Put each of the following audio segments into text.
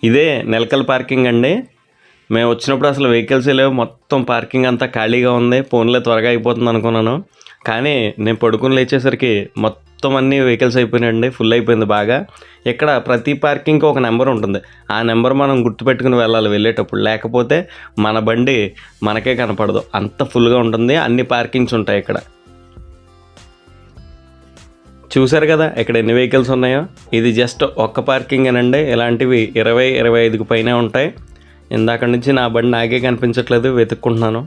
ఇదే నిలకల్ పార్కింగ్ అండి. మేము వచ్చినప్పుడు అసలు వెహికల్స్ లేవు, మొత్తం పార్కింగ్ అంతా ఖాళీగా ఉంది. ఫోన్లో త్వరగా అయిపోతుంది అనుకున్నాను, కానీ నేను పడుకుని లేచేసరికి మొత్తం అన్ని వెహికల్స్ అయిపోయినాయండి. ఫుల్ అయిపోయింది బాగా. ఇక్కడ ప్రతి పార్కింగ్కి ఒక నెంబర్ ఉంటుంది. ఆ నెంబర్ మనం గుర్తుపెట్టుకుని వెళ్ళాలి వెళ్ళేటప్పుడు, లేకపోతే మన బండి మనకే కనపడదు, అంత ఫుల్గా ఉంటుంది. అన్ని పార్కింగ్స్ ఉంటాయి ఇక్కడ. చూసారు కదా ఇక్కడ ఎన్ని వెహికల్స్ ఉన్నాయో. ఇది జస్ట్ ఒక్క పార్కింగ్ అనండి. ఇలాంటివి 20-25కి పైనే ఉంటాయి. ఇందాక నుంచి నా బండి నాకే కనిపించట్లేదు, వెతుక్కుంటున్నాను.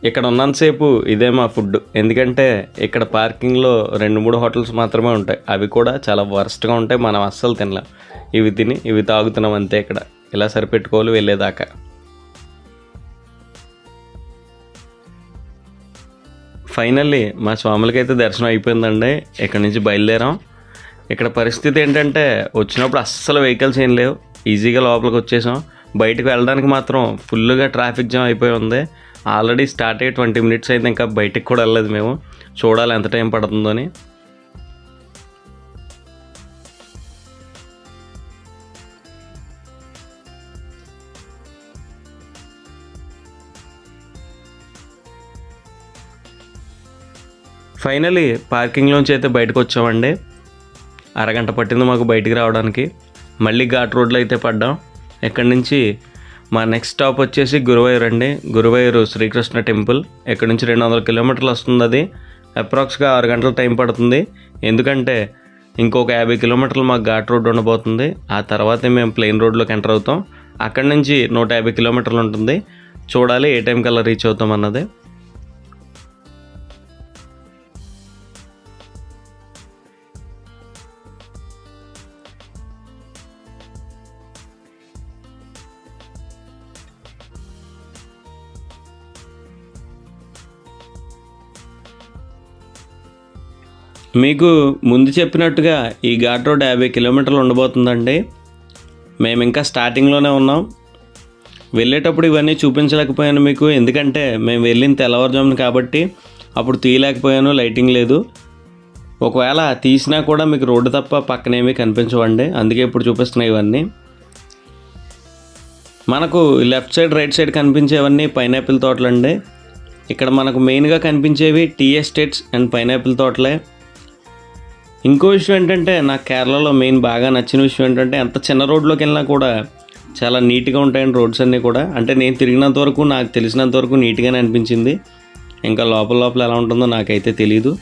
ఇక్కడ ఉన్నంతసేపు ఇదే మా ఫుడ్. ఎందుకంటే ఇక్కడ పార్కింగ్లో 2-3 హోటల్స్ మాత్రమే ఉంటాయి. అవి కూడా చాలా వర్స్ట్గా ఉంటాయి. మనం అస్సలు తినలేం. ఇవి తిని ఇవి తాగుతున్నాం అంతే. ఇక్కడ ఇలా సరిపెట్టుకోవాలి వెళ్ళేదాకా. ఫైనల్లీ మా స్వాములకైతే దర్శనం అయిపోయిందండి. ఇక్కడ నుంచి బయలుదేరాం. ఇక్కడ పరిస్థితి ఏంటంటే వచ్చినప్పుడు అస్సలు వెహికల్స్ ఏం లేవు, ఈజీగా లోపలికి వచ్చేసాం. బయటకు వెళ్ళడానికి మాత్రం ఫుల్గా ట్రాఫిక్ జామ్ అయిపోయి ఉంది. ఆల్రెడీ స్టార్ట్ అయ్యి 20 మినిట్స్ అయితే ఇంకా బయటికి కూడా వెళ్ళలేదు మేము. చూడాలి ఎంత టైం పడుతుందో అని. ఫైనలీ పార్కింగ్లోంచి అయితే బయటకు వచ్చామండి. అరగంట పట్టింది మాకు బయటికి రావడానికి. మళ్ళీ ఘాట్ రోడ్లో అయితే పడ్డాం. ఇక్కడి నుంచి మా నెక్స్ట్ స్టాప్ వచ్చేసి గురువాయూర్ అండి. గురువాయూర్ శ్రీకృష్ణ టెంపుల్. ఇక్కడ నుంచి 200 కిలోమీటర్లు వస్తుంది. అది అప్రాక్స్గా 6 గంటల టైం పడుతుంది. ఎందుకంటే ఇంకొక 50 కిలోమీటర్లు మాకు ఘాట్ రోడ్ ఉండబోతుంది. ఆ తర్వాతే మేము ప్లెయిన్ రోడ్లోకి ఎంటర్ అవుతాం. అక్కడి నుంచి 150 కిలోమీటర్లు ఉంటుంది. చూడాలి ఏ టైం కల్లా రీచ్ అవుతాం అన్నది. మీకు ముందు చెప్పినట్టుగా ఈ ఘాట్ రోడ్ 50 కిలోమీటర్లు ఉండబోతుందండి. మేము ఇంకా స్టార్టింగ్లోనే ఉన్నాం. వెళ్ళేటప్పుడు ఇవన్నీ చూపించలేకపోయాను మీకు, ఎందుకంటే మేము వెళ్ళిన తెల్లవారుజామున కాబట్టి అప్పుడు తీయలేకపోయాను, లైటింగ్ లేదు. ఒకవేళ తీసినా కూడా మీకు రోడ్డు తప్ప పక్కనేమీ కనిపించవండి, అందుకే ఇప్పుడు చూపిస్తున్నాయి ఇవన్నీ. మనకు లెఫ్ట్ సైడ్ రైట్ సైడ్ కనిపించేవన్నీ పైనాపిల్ తోటలండి. ఇక్కడ మనకు మెయిన్గా కనిపించేవి టీ ఎస్టేట్స్ అండ్ పైనాపిల్ తోటలే. ఇంకో విషయం ఏంటంటే నాకు కేరళలో మెయిన్ బాగా నచ్చిన విషయం ఏంటంటే ఎంత చిన్న రోడ్లోకి వెళ్ళినా కూడా చాలా నీట్గా ఉంటాయండి రోడ్స్ అన్నీ కూడా. అంటే నేను తిరిగినంత వరకు, నాకు తెలిసినంత వరకు నీట్గానే అనిపించింది. ఇంకా లోపల ఎలా ఉంటుందో నాకైతే తెలీదు.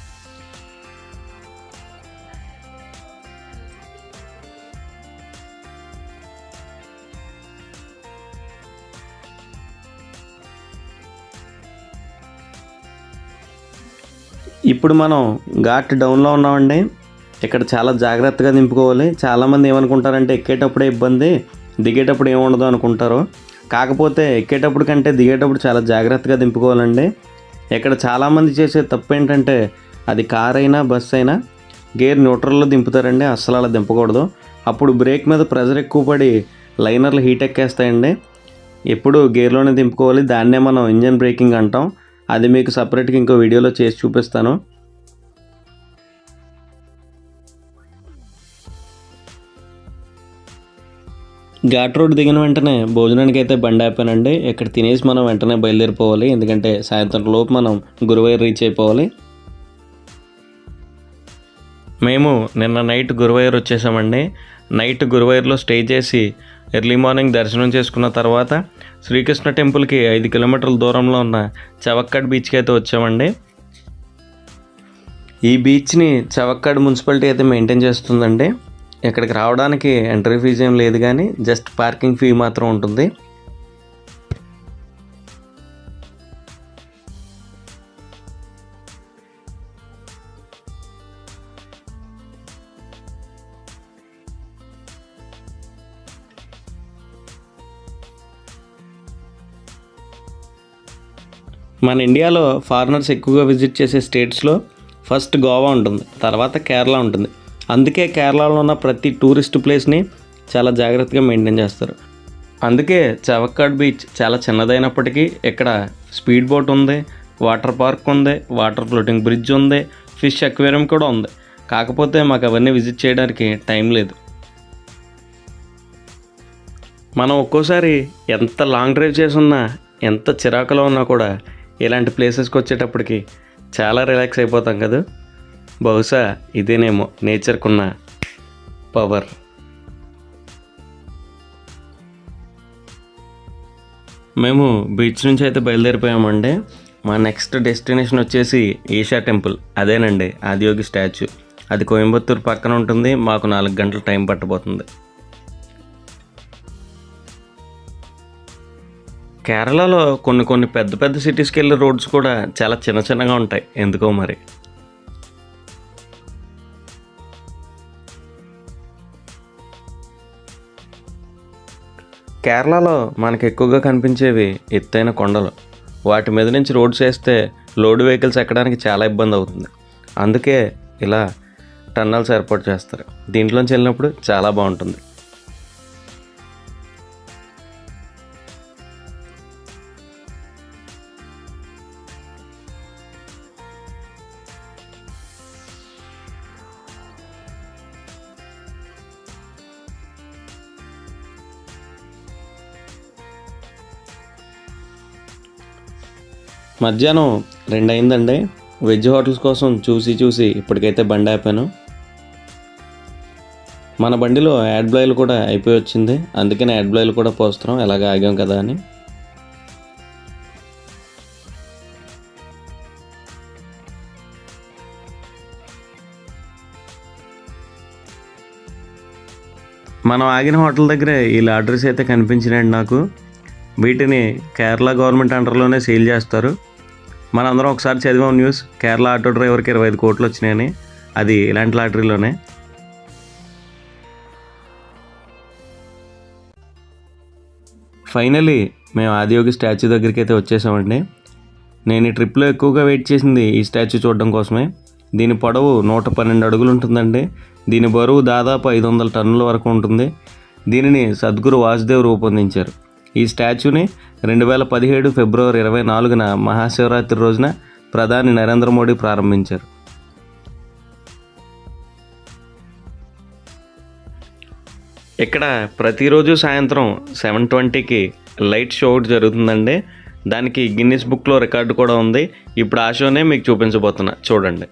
ఇప్పుడు మనం ఘాట్ డౌన్లో ఉన్నామండి. ఇక్కడ చాలా జాగ్రత్తగా దింపుకోవాలి. చాలామంది ఏమనుకుంటారంటే ఎక్కేటప్పుడే ఇబ్బంది, దిగేటప్పుడు ఏముండదు అనుకుంటారు. కాకపోతే ఎక్కేటప్పుడు కంటే దిగేటప్పుడు చాలా జాగ్రత్తగా దింపుకోవాలండి. ఇక్కడ చాలామంది చేసే తప్పు ఏంటంటే అది కార్ అయినా బస్ అయినా గేర్ న్యూట్రల్లో దింపుతారండి. అస్సలు అలా దింపకూడదు. అప్పుడు బ్రేక్ మీద ప్రెజర్ ఎక్కువ పడి లైనర్లు హీట్ ఎక్కేస్తాయండి. ఎప్పుడు గేర్లోనే దింపుకోవాలి. దాన్నే మనం ఇంజన్ బ్రేకింగ్ అంటాం. అది మీకు సపరేట్గా ఇంకో వీడియోలో చేసి చూపిస్తాను. ఘాట్ రోడ్ దిగిన వెంటనే భోజనానికి అయితే బండి ఆపానండి. ఇక్కడ తినేసి మనం వెంటనే బయలుదేరిపోవాలి, ఎందుకంటే సాయంత్రం లోపు మనం గురువాయూర్ రీచ్ అయిపోవాలి. మేము నిన్న నైట్ గురువాయూర్ వచ్చేసామండి. నైట్ గురువాయూర్లో స్టే చేసి ఎర్లీ మార్నింగ్ దర్శనం చేసుకున్న తర్వాత శ్రీకృష్ణ టెంపుల్కి 5 కిలోమీటర్ల దూరంలో ఉన్న చవక్కడ్ బీచ్కి అయితే వచ్చామండి. ఈ బీచ్ని చవక్కడ్ మున్సిపాలిటీ అయితే మెయింటైన్ చేస్తుందండి. ఇక్కడికి రావడానికి ఎంట్రీ ఫీజు ఏం లేదు, కానీ జస్ట్ పార్కింగ్ ఫీ మాత్రం ఉంటుంది. మన ఇండియాలో ఫారినర్స్ ఎక్కువగా విజిట్ చేసే స్టేట్స్లో ఫస్ట్ గోవా ఉంటుంది, తర్వాత కేరళ ఉంటుంది. అందుకే కేరళలో ఉన్న ప్రతి టూరిస్ట్ ప్లేస్ని చాలా జాగ్రత్తగా మెయింటైన్ చేస్తారు. అందుకే చవక్కడ్ బీచ్ చాలా చిన్నదైనప్పటికీ ఇక్కడ స్పీడ్ బోట్ ఉంది, వాటర్ పార్క్ ఉంది, వాటర్ ఫ్లోటింగ్ బ్రిడ్జ్ ఉంది, ఫిష్ అక్వేరియం కూడా ఉంది. కాకపోతే మాకు అవన్నీ విజిట్ చేయడానికి టైం లేదు. మనం ఒక్కోసారి ఎంత లాంగ్ డ్రైవ్ చేసున్నా, ఎంత చిరాకులో ఉన్నా కూడా ఇలాంటి ప్లేసెస్కి వచ్చేటప్పటికి చాలా రిలాక్స్ అయిపోతాం కదా. బహుశా ఇదేనేమో నేచర్కున్న పవర్. మేము బీచ్ నుంచి అయితే బయలుదేరిపోయామండి. మా నెక్స్ట్ డెస్టినేషన్ వచ్చేసి ఈషా టెంపుల్. అదేనండి ఆదియోగి స్టాచ్యూ. అది కోయంబత్తూరు పక్కన ఉంటుంది. మాకు 4 గంటల టైం పట్టబోతుంది. కేరళలో కొన్ని పెద్ద పెద్ద సిటీస్కి వెళ్ళే రోడ్స్ కూడా చాలా చిన్నగా ఉంటాయి ఎందుకో మరి. కేరళలో మనకు ఎక్కువగా కనిపించేవి ఎత్తైన కొండలు. వాటి మీద నుంచి రోడ్స్ వేస్తే లోడ్ వెహికల్స్ ఎక్కడానికి చాలా ఇబ్బంది అవుతుంది. అందుకే ఇలా టన్నల్స్ ఏర్పాటు చేస్తారు. దీంట్లోంచి వెళ్ళినప్పుడు చాలా బాగుంటుంది. మధ్యాహ్నం 2 అయిందండి. వెజ్ హోటల్స్ కోసం చూసి ఇప్పటికైతే బండి ఆపాను. మన బండిలో యాడ్ బ్లాయిల్ కూడా అయిపోయి వచ్చింది. అందుకని యాడ్ బ్లాయిల్ కూడా పోస్తున్నాం, ఎలాగ ఆగాం కదా అని. మనం ఆగిన హోటల్ దగ్గరే ఈ లాటరీస్ అయితే కనిపించినాయండి నాకు. వీటిని కేరళ గవర్నమెంట్ అండర్లోనే సేల్ చేస్తారు. మనందరం ఒకసారి చదివాం న్యూస్, కేరళ ఆటో డ్రైవర్కి 25 కోట్లు వచ్చినాయని. అది ఇలాంటి లాటరీలోనే. ఫైనలీ మేము ఆదియోగి స్టాచ్యూ దగ్గరికి అయితే వచ్చేసామండి. నేను ఈ ట్రిప్లో ఎక్కువగా వెయిట్ చేసింది ఈ స్టాచ్యూ చూడడం కోసమే. దీని పొడవు 112 అడుగులు ఉంటుందండి. దీని బరువు దాదాపు 500 టన్నుల వరకు ఉంటుంది. దీనిని సద్గురు వాసుదేవ్ రూపొందించారు. ఈ స్టాచ్యూని 2017 ఫిబ్రవరి 24న మహాశివరాత్రి రోజున ప్రధాని నరేంద్ర మోడీ ప్రారంభించారు. ఇక్కడ ప్రతిరోజు సాయంత్రం 7:20కి లైట్ షో ఒకటి జరుగుతుందండి. దానికి గిన్నిస్ బుక్లో రికార్డు కూడా ఉంది. ఇప్పుడు ఆ షోనే మీకు చూపించబోతున్నా, చూడండి.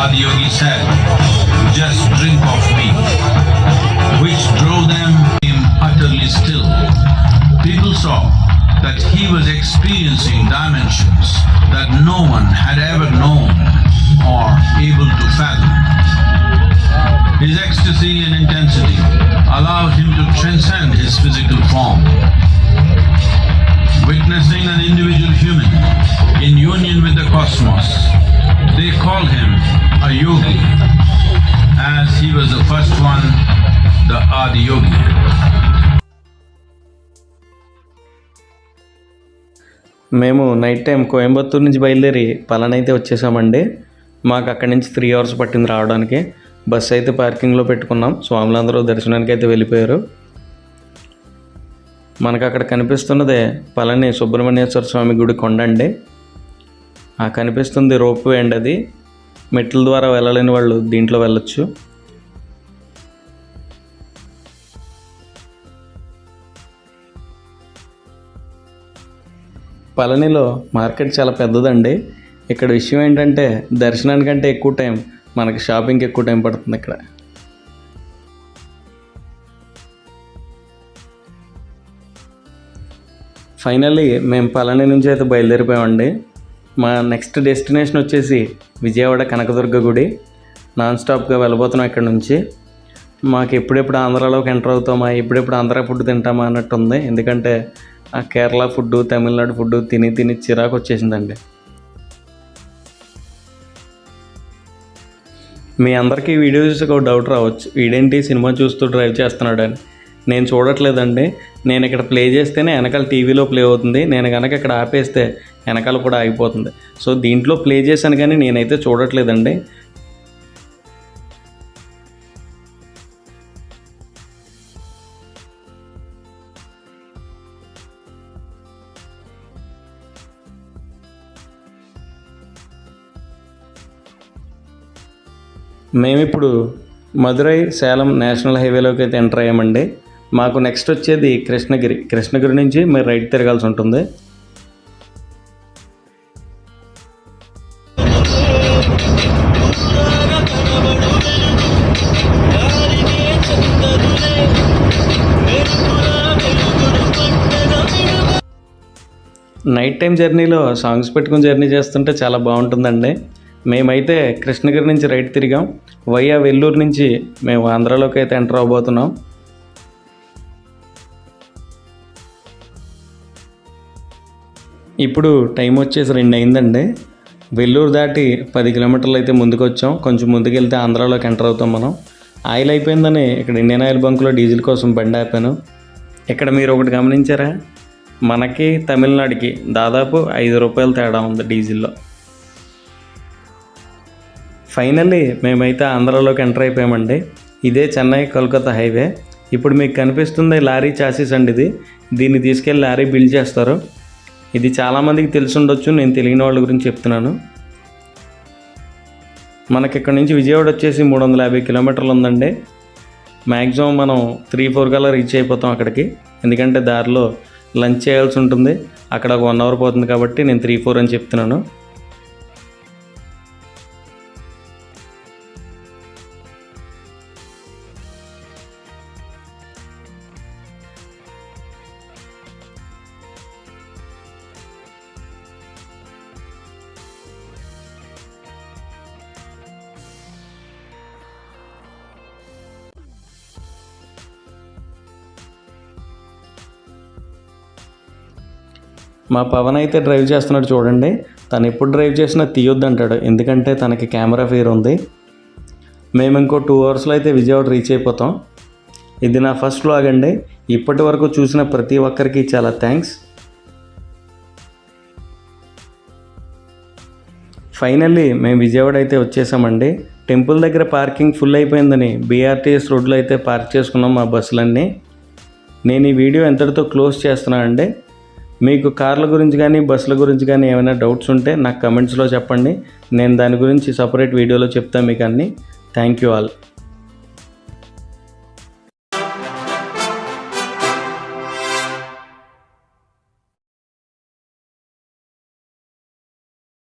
Adiyogi said, "Just drink of me," which drove them utterly still. People saw that he was experiencing dimensions that no one had ever known or able to fathom. His ecstasy and intensity allowed him to transcend his physical form. Witnessing an individual human in union with the cosmos, they call him a yogi, as he was the first one, the Adiyogi. మేము night time Coimbatore నుంచి బయలుదేరి పలానా అయితే వచ్చేసామండి. మాకు అక్కడి నుంచి 3 hours పట్టింది రావడానికి. బస్సు అయితే పార్కింగ్లో పెట్టుకున్నాం. స్వాములందరూ దర్శనానికి అయితే వెళ్ళిపోయారు. మనకు అక్కడ కనిపిస్తున్నదే పళని సుబ్రహ్మణ్యేశ్వర స్వామి గుడి కొండ అండి. ఆ కనిపిస్తుంది రోప్ వే అండి. అది మెట్ల ద్వారా వెళ్ళలేని వాళ్ళు దీంట్లో వెళ్ళొచ్చు. పళనిలో మార్కెట్ చాలా పెద్దదండి. ఇక్కడ విషయం ఏంటంటే దర్శనానికంటే ఎక్కువ టైం మనకి షాపింగ్కి ఎక్కువ టైం పడుతుంది ఇక్కడ. ఫైనల్లీ మేము పళని నుంచి అయితే బయలుదేరిపోయామండి. మా నెక్స్ట్ డెస్టినేషన్ వచ్చేసి విజయవాడ కనకదుర్గ గుడి. నాన్ స్టాప్గా వెళ్ళబోతున్నాం ఇక్కడ నుంచి. మాకు ఎప్పుడెప్పుడు ఆంధ్రాలోకి ఎంటర్ అవుతామా, ఎప్పుడెప్పుడు ఆంధ్రా ఫుడ్ తింటామా అన్నట్టు ఉంది. ఎందుకంటే ఆ కేరళ ఫుడ్, తమిళనాడు ఫుడ్ తిని చిరాకు వచ్చేసిందండి. మీ అందరికీ వీడియో చూసి ఒక డౌట్ రావచ్చు, వీడేంటి సినిమా చూస్తూ డ్రైవ్ చేస్తున్నాడు అని. నేను చూడట్లేదండి. నేను ఇక్కడ ప్లే చేస్తేనే వెనకాల టీవీలో ప్లే అవుతుంది. నేను కనుక ఇక్కడ ఆపేస్తే వెనకాల కూడా ఆగిపోతుంది. సో దీంట్లో ప్లే చేశాను కానీ నేనైతే చూడట్లేదండి. మేమిప్పుడు మదురై సేలం నేషనల్ హైవేలోకి అయితే ఎంటర్ అయ్యామండి. మాకు నెక్స్ట్ వచ్చేది కృష్ణగిరి నుంచి మీరు రైట్ తిరగాల్సి ఉంటుంది. నైట్ టైం జర్నీలో సాంగ్స్ పెట్టుకుని జర్నీ చేస్తుంటే చాలా బాగుంటుందండి. మేమైతే కృష్ణగిరి నుంచి రైట్ తిరిగాం. వయ్యా వెల్లూరు నుంచి మేము ఆంధ్రాలోకి అయితే ఎంటర్ అవబోతున్నాం. ఇప్పుడు టైం వచ్చేసి 2 అయిందండి. వెల్లూరు దాటి 10 కిలోమీటర్లు అయితే ముందుకు వచ్చాం. కొంచెం ముందుకు వెళ్తే ఆంధ్రాలోకి ఎంటర్ అవుతాం మనం. ఆయిల్ అయిపోయిందని ఇక్కడ ఇండియన్ ఆయిల్ బంక్లో డీజిల్ కోసం బండి ఆపాను. ఇక్కడ మీరు ఒకటి గమనించారా, మనకి తమిళనాడుకి దాదాపు 5 రూపాయలు తేడా ఉంది డీజిల్లో. ఫైనల్లీ మేమైతే ఆంధ్రాలోకి ఎంటర్ అయిపోయామండి. ఇదే చెన్నై కోల్కతా హైవే. ఇప్పుడు మీకు కనిపిస్తుంది లారీ చాసీస్ అండి. దీన్ని తీసుకెళ్ళి లారీ బిల్డ్ చేస్తారు. ఇది చాలామందికి తెలిసి ఉండొచ్చు, నేను తెలియని వాళ్ళ గురించి చెప్తున్నాను. మనకి ఇక్కడ నుంచి విజయవాడ వచ్చేసి 350 కిలోమీటర్లు ఉందండి. మ్యాక్సిమం మనం 3-4 కల్లా రీచ్ అయిపోతాం అక్కడికి. ఎందుకంటే దారిలో లంచ్ చేయాల్సి ఉంటుంది. అక్కడ ఒక 1 hour పోతుంది కాబట్టి నేను 3-4 అని చెప్తున్నాను. మా పవన్ అయితే డ్రైవ్ చేస్తున్నాడు చూడండి. తను ఎప్పుడు డ్రైవ్ చేసినా తీయొద్దు అంటాడు, ఎందుకంటే తనకి కెమెరా ఫియర్ ఉంది. మేము ఇంకో 2 hours అయితే విజయవాడ రీచ్ అయిపోతాం. ఇది నా ఫస్ట్ వ్లాగ్ అండి. ఇప్పటి వరకు చూసిన ప్రతి ఒక్కరికి చాలా థ్యాంక్స్. ఫైనల్లీ మేము విజయవాడ అయితే వచ్చేసామండి. టెంపుల్ దగ్గర పార్కింగ్ ఫుల్ అయిపోయిందని BRTS రోడ్లో అయితే పార్క్ చేసుకున్నాం మా బస్సులన్నీ. నేను ఈ వీడియో ఎంతటితో క్లోజ్ చేస్తున్నానండి. మీకు కార్ల గురించి కానీ బస్సుల గురించి కానీ ఏమైనా డౌట్స్ ఉంటే నాకు కమెంట్స్లో చెప్పండి. నేను దాని గురించి సపరేట్ వీడియోలో చెప్తాను మీకు అన్నీ. Thank you all.